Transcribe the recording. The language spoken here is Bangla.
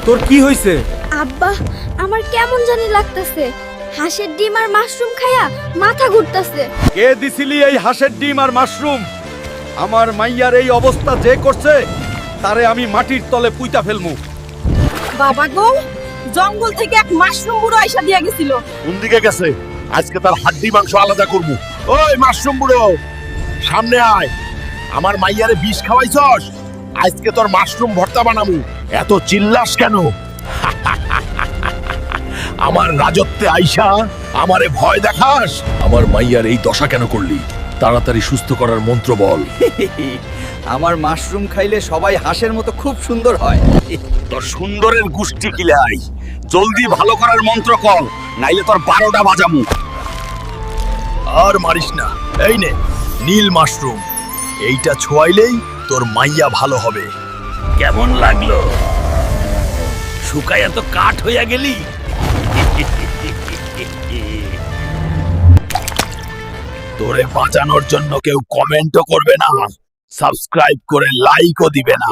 তোর কি হইছে? আব্বা, আমার কেমন জানি লাগতেছে। হাঁসের ডিম আর মাশরুম খায়া মাথা ঘুরতেছে। কে দিছিলি এই হাঁসের ডিম আর মাশরুম? আমার মাইয়ার এই অবস্থা যে করছে তারে আমি মাটির তলে পুইতা ফেলমু। বাবা গো, জঙ্গল থেকে এক মাশরুম বুড়ো আইসা দিয়া গেছিল। কোন দিকে গেছে? আজকে তার হাড্ডি মাংস আলাদা করবো। ওই মাশরুম বুড়ো, সামনে আয়। আমার মাইয়ারে বিষ খাওয়াইছস, আজকে তোর মাশরুম ভর্তা বানাবো। এত চিল্লাস কেন? আমার রাজত্বে আইসা আমারে ভয় দেখাস? আমার মাইয়ার এই দশা কেন করলি? তাড়াতাড়ি সুস্থ করার মন্ত্র বল। আমার মাশরুম খাইলে সবাই হাঁসের মতো খুব সুন্দর হয়। তোর সুন্দরের গুষ্টি কিলাই, জলদি ভালো করার মন্ত্র কর, নাইলে তোর 12টা বাজামু। আর মারিস না, এই নে নীল মাশরুম, এইটা ছোঁয়াইলেই তোর মাইয়া ভালো হবে। কেমন লাগলো? শুকাইয়া তো কাঠ হইয়া গেলি। তোরে বাঁচানোর জন্য কেউ কমেন্টও করবে না, সাবস্ক্রাইব করে লাইকও দিবে না।